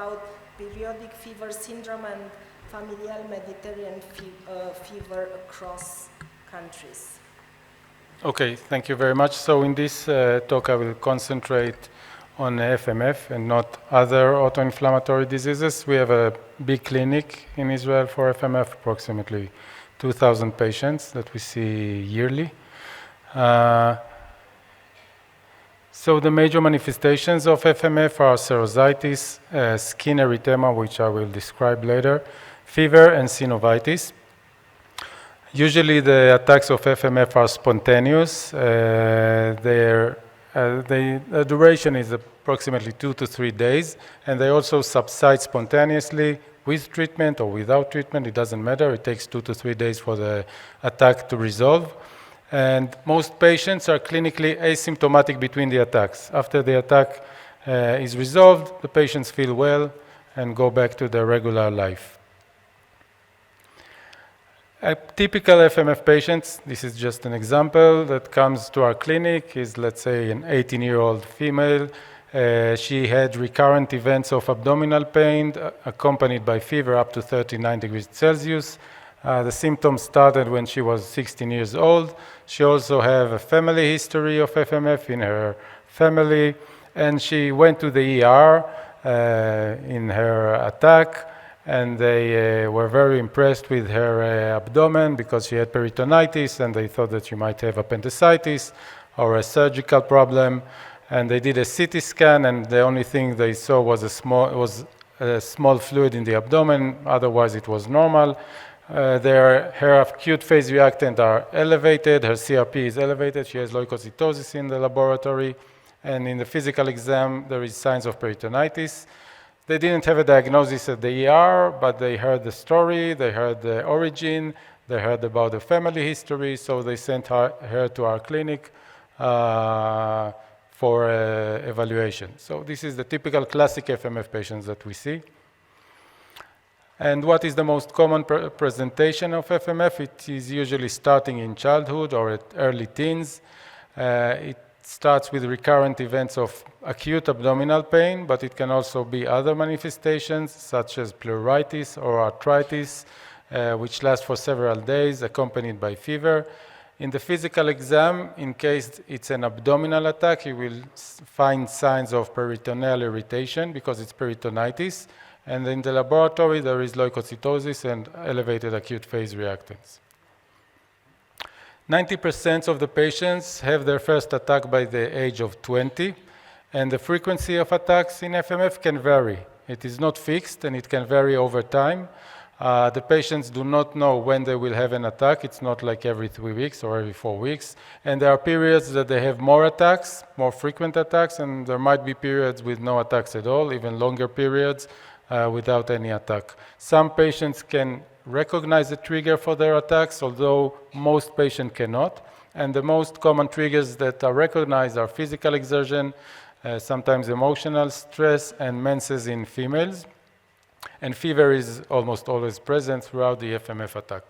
about periodic fever syndrome and familial Mediterranean fever across countries. Okay, thank you very much. So in this talk, I will concentrate on FMF and not other autoinflammatory diseases. We have a big clinic in Israel for FMF, approximately 2,000 patients that we see yearly. So the major manifestations of FMF are serositis, skin erythema, which I will describe later, fever, and synovitis. Usually the attacks of FMF are spontaneous. The duration is approximately 2 to 3 days, and they also subside spontaneously with treatment or without treatment. It doesn't matter. It takes 2 to 3 days for the attack to resolve. And most patients are clinically asymptomatic between the attacks. After the attack is resolved, the patients feel well and go back to their regular life. A typical FMF patient, this is just an example, that comes to our clinic is, let's say, an 18-year-old female. She had recurrent events of abdominal pain accompanied by fever up to 39 degrees Celsius. The symptoms started when she was 16 years old. She also had a family history of FMF in her family, and she went to the ER in her attack, and they were very impressed with her abdomen because she had peritonitis, and they thought that she might have appendicitis or a surgical problem. And they did a CT scan, and the only thing they saw was a small fluid in the abdomen. Otherwise, it was normal. Her acute phase reactant are elevated, her CRP is elevated, she has leukocytosis in the laboratory, and in the physical exam there is signs of peritonitis. They didn't have a diagnosis at the ER, but they heard the story, they heard the origin, they heard about the family history, so they sent her to our clinic for evaluation. So this is the typical classic FMF patients that we see. And what is the most common presentation of FMF? It is usually starting in childhood or at early teens. It starts with recurrent events of acute abdominal pain, but it can also be other manifestations such as pleuritis or arthritis, which last for several days, accompanied by fever. In the physical exam, in case it's an abdominal attack, you will find signs of peritoneal irritation because it's peritonitis. And in the laboratory, there is leukocytosis and elevated acute phase reactants. 90% of the patients have their first attack by the age of 20, and the frequency of attacks in FMF can vary. It is not fixed, and it can vary over time. The patients do not know when they will have an attack. It's not like every 3 weeks or every 4 weeks. And there are periods that they have more attacks, more frequent attacks, and there might be periods with no attacks at all, even longer periods without any attack. Some patients can recognize the trigger for their attacks, although most patients cannot. And the most common triggers that are recognized are physical exertion, sometimes emotional stress, and menses in females. And fever is almost always present throughout the FMF attack.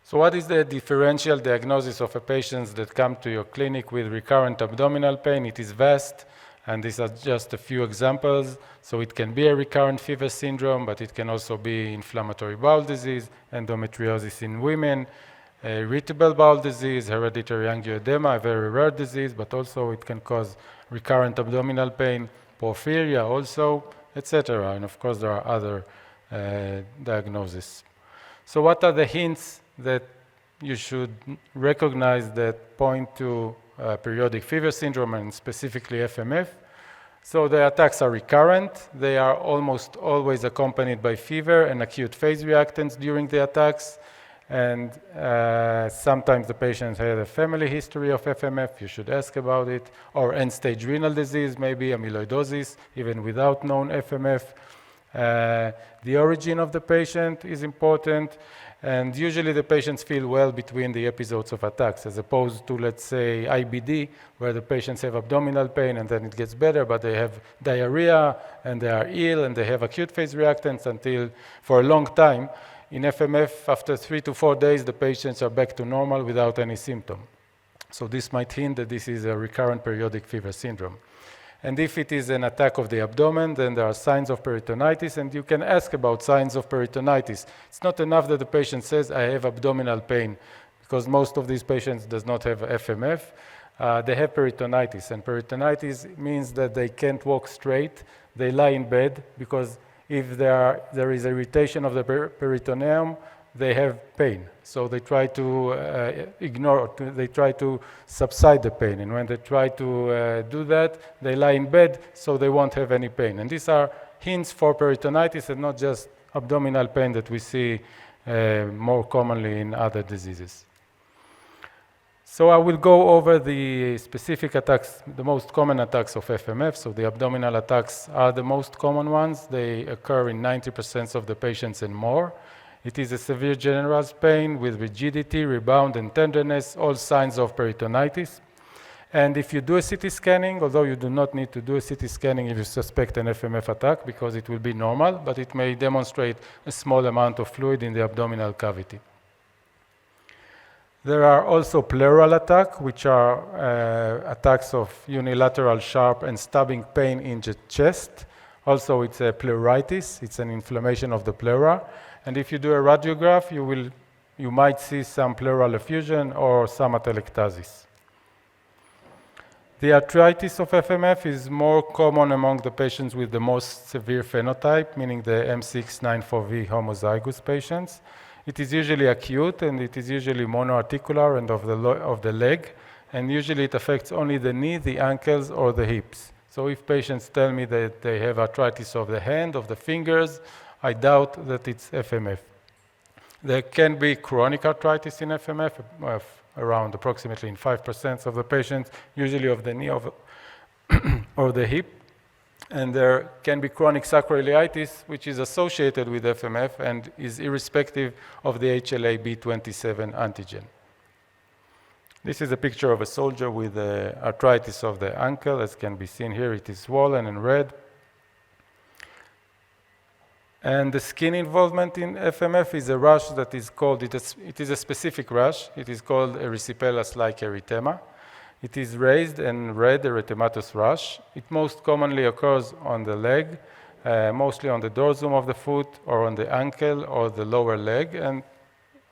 So what is the differential diagnosis of a patient that come to your clinic with recurrent abdominal pain? It is vast, and these are just a few examples. So it can be a recurrent fever syndrome, but it can also be inflammatory bowel disease, endometriosis in women, irritable bowel disease, hereditary angioedema, a very rare disease, but also it can cause recurrent abdominal pain, porphyria also, etc. And of course, there are other diagnoses. So what are the hints that you should recognize that point to periodic fever syndrome and specifically FMF? So the attacks are recurrent. They are almost always accompanied by fever and acute phase reactants during the attacks. And sometimes the patient had a family history of FMF, you should ask about it, or end-stage renal disease, maybe amyloidosis, even without known FMF. The origin of the patient is important, and usually the patients feel well between the episodes of attacks, as opposed to, let's say, IBD, where the patients have abdominal pain and then it gets better, but they have diarrhea and they are ill and they have acute phase reactants until for a long time. In FMF, after 3 to 4 days, the patients are back to normal without any symptom. So this might hint that this is a recurrent periodic fever syndrome. And if it is an attack of the abdomen, then there are signs of peritonitis, and you can ask about signs of peritonitis. It's not enough that the patient says, I have abdominal pain, because most of these patients does not have FMF. They have peritonitis, and peritonitis means that they can't walk straight. They lie in bed, because if there is irritation of the peritoneum, they have pain. So they try to they try to subside the pain. And when they try to do that, they lie in bed, so they won't have any pain. And these are hints for peritonitis and not just abdominal pain that we see more commonly in other diseases. So I will go over the specific attacks, the most common attacks of FMF. So the abdominal attacks are the most common ones. They occur in 90% of the patients and more. It is a severe general pain with rigidity, rebound, and tenderness, all signs of peritonitis. And if you do a CT scanning, although you do not need to do a CT scanning if you suspect an FMF attack, because it will be normal, but it may demonstrate a small amount of fluid in the abdominal cavity. There are also pleural attacks, which are attacks of unilateral sharp and stabbing pain in the chest. Also, it's a pleuritis. It's an inflammation of the pleura. And if you do a radiograph, you might see some pleural effusion or some atelectasis. The arthritis of FMF is more common among the patients with the most severe phenotype, meaning the M694V homozygous patients. It is usually acute, and it is usually monoarticular and of the leg, and usually it affects only the knee, the ankles, or the hips. So if patients tell me that they have arthritis of the hand, of the fingers, I doubt that it's FMF. There can be chronic arthritis in FMF, around approximately in 5% of the patients, usually of the knee or the hip. And there can be chronic sacroiliitis, which is associated with FMF and is irrespective of the HLA-B27 antigen. This is a picture of a soldier with arthritis of the ankle. As can be seen here, it is swollen and red. And the skin involvement in FMF is a rash that is called, it is a specific rash. It is called erysipelas-like erythema. It is raised and red erythematous rash. It most commonly occurs on the leg, mostly on the dorsum of the foot or on the ankle or the lower leg. And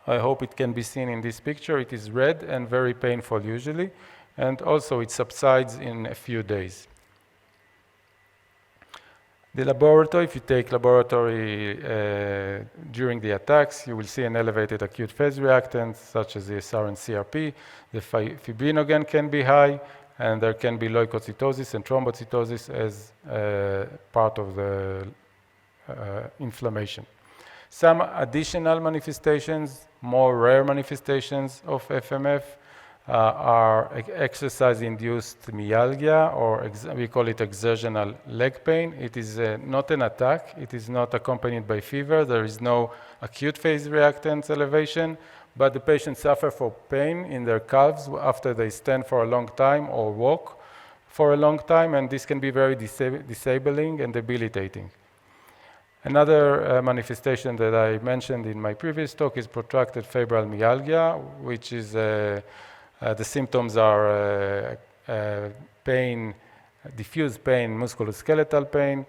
I hope it can be seen in this picture. It is red and very painful usually. And also it subsides in a few days. The laboratory, if you take laboratory during the attacks, you will see an elevated acute phase reactant such as ESR and CRP. The fibrinogen can be high, and there can be leukocytosis and thrombocytosis as part of the inflammation. Some additional manifestations, more rare manifestations of FMF, are exercise-induced myalgia, or we call it exertional leg pain. It is not an attack. It is not accompanied by fever. There is no acute phase reactants elevation, but the patients suffer from pain in their calves after they stand for a long time or walk for a long time, and this can be very disabling and debilitating. Another manifestation that I mentioned in my previous talk is protracted febrile myalgia, which is the symptoms are pain, diffuse pain, musculoskeletal pain,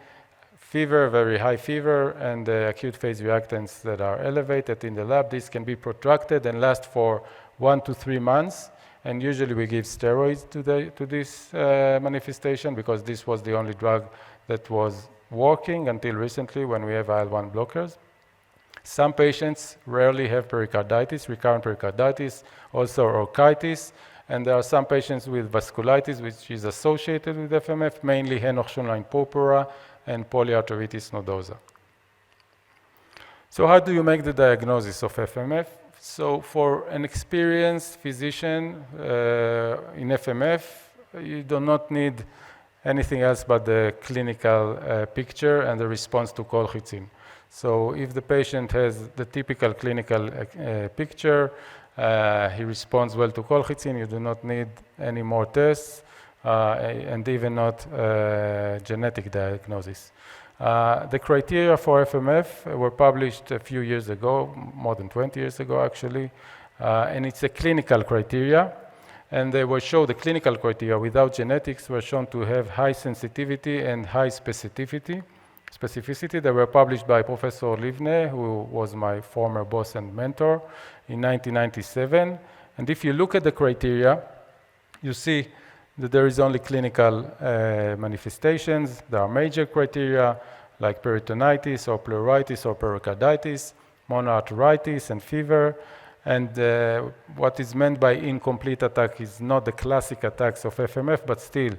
fever, very high fever, and acute phase reactants that are elevated in the lab. This can be protracted and last for 1 to 3 months, and usually we give steroids to this manifestation because this was the only drug that was working until recently when we have IL-1 blockers. Some patients rarely have pericarditis, recurrent pericarditis, also orchitis, and there are some patients with vasculitis, which is associated with FMF, mainly Henoch-Schönlein purpura and polyarteritis nodosa. So how do you make the diagnosis of FMF? So for an experienced physician in FMF, you do not need anything else but the clinical picture and the response to colchicine. So if the patient has the typical clinical picture, he responds well to colchicine, you do not need any more tests, and even not genetic diagnosis. The criteria for FMF were published a few years ago, more than 20 years ago actually, and it's a clinical criteria. and they were shown, the clinical criteria without genetics were shown to have high sensitivity and high specificity. They were published by Professor Livne, who was my former boss and mentor, in 1997. And if you look at the criteria, you see that there is only clinical manifestations. There are major criteria like peritonitis or pleuritis or pericarditis, monoarteritis and fever. And what is meant by incomplete attack is not the classic attacks of FMF, but still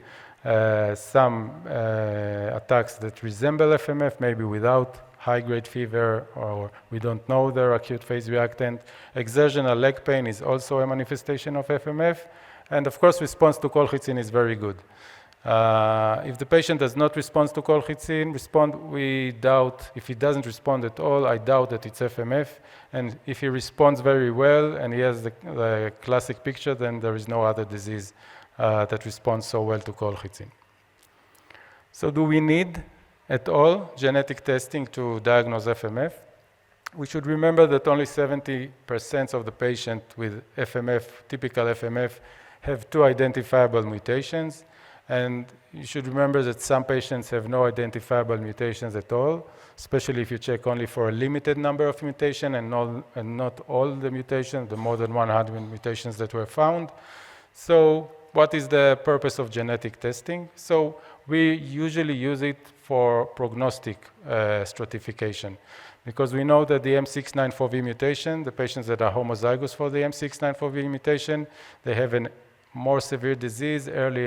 some attacks that resemble FMF, maybe without high-grade fever, or we don't know their acute phase reactant. Exertional leg pain is also a manifestation of FMF. And of course, response to colchicine is very good. If the patient does not respond to colchicine, we doubt, if he doesn't respond at all, I doubt that it's FMF. And if he responds very well and he has the classic picture, then there is no other disease that responds so well to colchicine. So do we need at all genetic testing to diagnose FMF? We should remember that only 70% of the patients with FMF, typical FMF, have 2 identifiable mutations. And you should remember that some patients have no identifiable mutations at all, especially if you check only for a limited number of mutations and not all the mutations, the more than 100 mutations that were found. So what is the purpose of genetic testing? So we usually use it for prognostic stratification, because we know that the M694V mutation, the patients that are homozygous for the M694V mutation, they have a more severe disease, early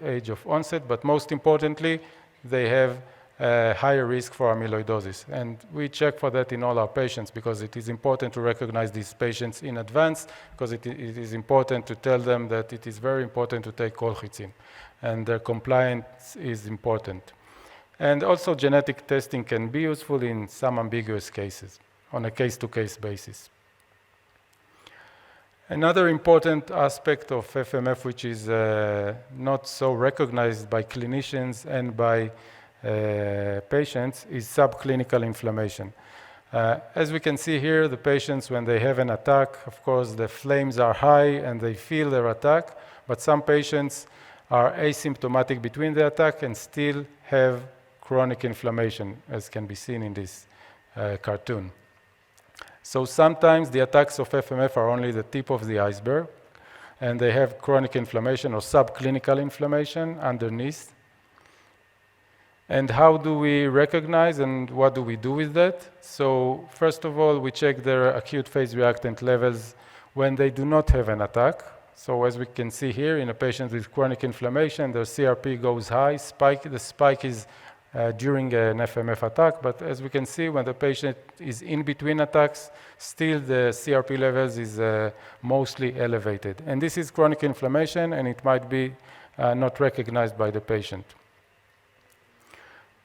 age of onset, but most importantly, they have a higher risk for amyloidosis. And we check for that in all our patients, because it is important to recognize these patients in advance, because it is important to tell them that it is very important to take colchicine, and their compliance is important. And also genetic testing can be useful in some ambiguous cases on a case-to-case basis. Another important aspect of FMF, which is not so recognized by clinicians and by patients, is subclinical inflammation. As we can see here, the patients, when they have an attack, of course, the flames are high and they feel their attack, but some patients are asymptomatic between the attack and still have chronic inflammation, as can be seen in this cartoon. So sometimes the attacks of FMF are only the tip of the iceberg, and they have chronic inflammation or subclinical inflammation underneath. And how do we recognize and what do we do with that? So first of all, we check their acute phase reactant levels when they do not have an attack. So as we can see here, in a patient with chronic inflammation, their CRP goes high. The spike is during an FMF attack, but as we can see, when the patient is in between attacks, still the CRP levels is mostly elevated. And this is chronic inflammation, and it might be not recognized by the patient.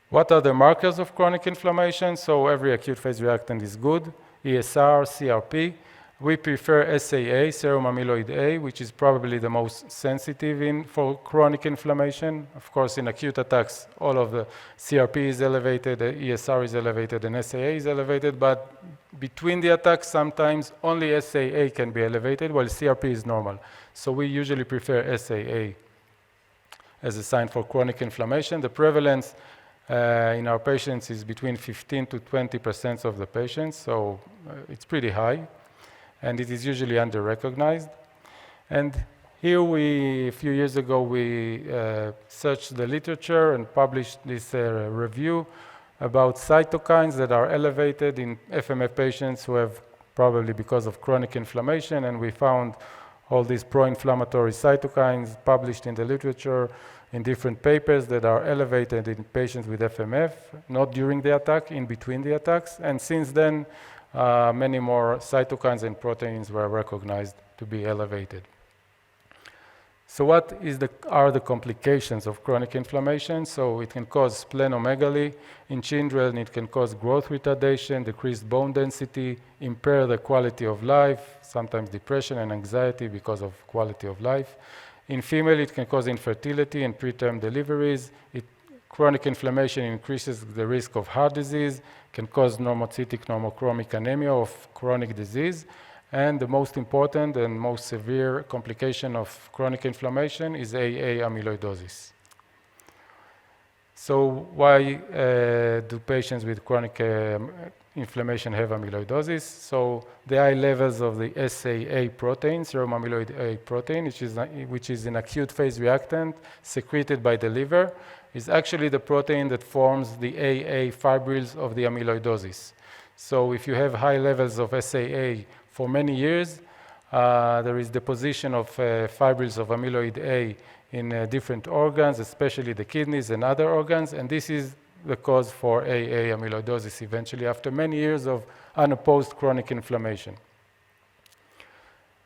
What are the markers of chronic inflammation? So every acute phase reactant is good, ESR, CRP. We prefer SAA, serum amyloid A, which is probably the most sensitive for chronic inflammation. Of course, in acute attacks, all of the CRP is elevated, the ESR is elevated, and SAA is elevated, but between the attacks, sometimes only SAA can be elevated, while CRP is normal. So we usually prefer SAA as a sign for chronic inflammation. The prevalence in our patients is between 15 to 20% of the patients, so it's pretty high. And it is usually under-recognized. And here a few years ago, we searched the literature and published this review about cytokines that are elevated in FMF patients who have probably because of chronic inflammation, and we found all these pro-inflammatory cytokines published in the literature in different papers that are elevated in patients with FMF, not during the attack, in between the attacks. And since then, many more cytokines and proteins were recognized to be elevated. So what are the complications of chronic inflammation? So it can cause splenomegaly. In children, it can cause growth retardation, decreased bone density, impair the quality of life, sometimes depression and anxiety because of quality of life. In female, it can cause infertility and preterm deliveries. Chronic inflammation increases the risk of heart disease, can cause normocytic normochromic anemia of chronic disease, And the most important and most severe complication of chronic inflammation is AA amyloidosis. So why do patients with chronic inflammation have amyloidosis? So the high levels of the SAA protein, serum amyloid A protein, which is an acute phase reactant secreted by the liver, is actually the protein that forms the AA fibrils of the amyloidosis. So if you have high levels of SAA for many years, there is deposition of fibrils of amyloid A in different organs, especially the kidneys and other organs, and this is the cause for AA amyloidosis eventually after many years of unopposed chronic inflammation.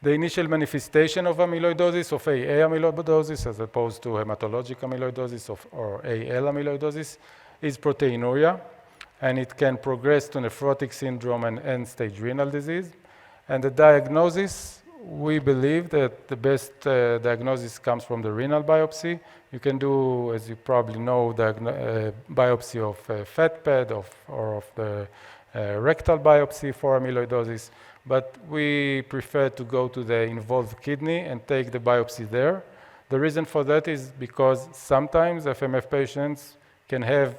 The initial manifestation of amyloidosis, of AA amyloidosis, as opposed to hematologic amyloidosis or AL amyloidosis, is proteinuria, and it can progress to nephrotic syndrome and end-stage renal disease. And the diagnosis, we believe that the best diagnosis comes from the renal biopsy. You can do, as you probably know, biopsy of fat pad or of the rectal biopsy for amyloidosis, but we prefer to go to the involved kidney and take the biopsy there. The reason for that is because sometimes FMF patients can have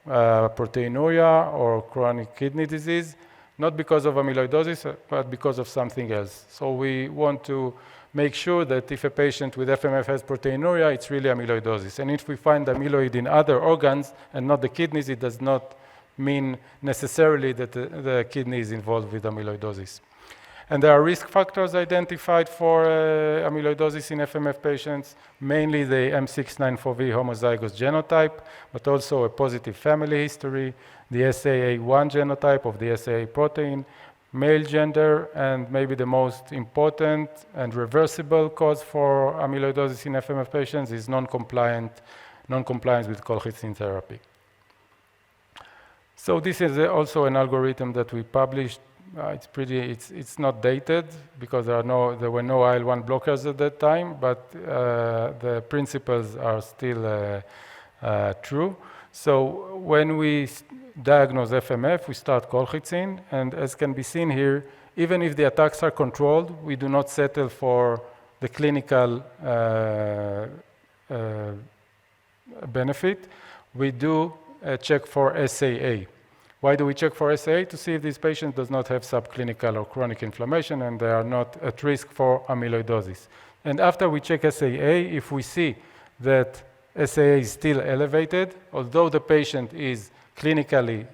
proteinuria or chronic kidney disease, not because of amyloidosis, but because of something else. So we want to make sure that if a patient with FMF has proteinuria, it's really amyloidosis. And if we find amyloid in other organs and not the kidneys, it does not mean necessarily that the kidney is involved with amyloidosis. And there are risk factors identified for amyloidosis in FMF patients, mainly the M694V homozygous genotype, but also a positive family history, the SAA1 genotype of the SAA protein, male gender, and maybe the most important and reversible cause for amyloidosis in FMF patients is non-compliance with colchicine therapy. So this is also an algorithm that we published. It's not dated because there were no IL-1 blockers at that time, but the principles are still true. So when we diagnose FMF, we start colchicine, and as can be seen here, even if the attacks are controlled, we do not settle for the clinical benefit. We do check for SAA. Why do we check for SAA? To see if this patient does not have subclinical or chronic inflammation and they are not at risk for amyloidosis. And after we check SAA, if we see that SAA is still elevated, although the patient is clinically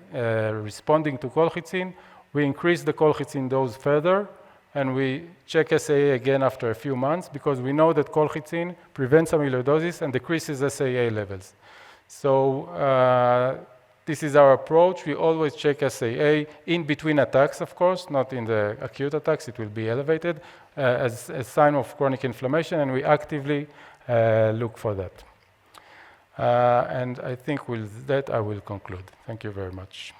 responding to colchicine, we increase the colchicine dose further and we check SAA again after a few months because we know that colchicine prevents amyloidosis and decreases SAA levels. So this is our approach. We always check SAA in between attacks, of course, not in the acute attacks. It will be elevated as a sign of chronic inflammation, and we actively look for that. And I think with that, I will conclude. Thank you very much.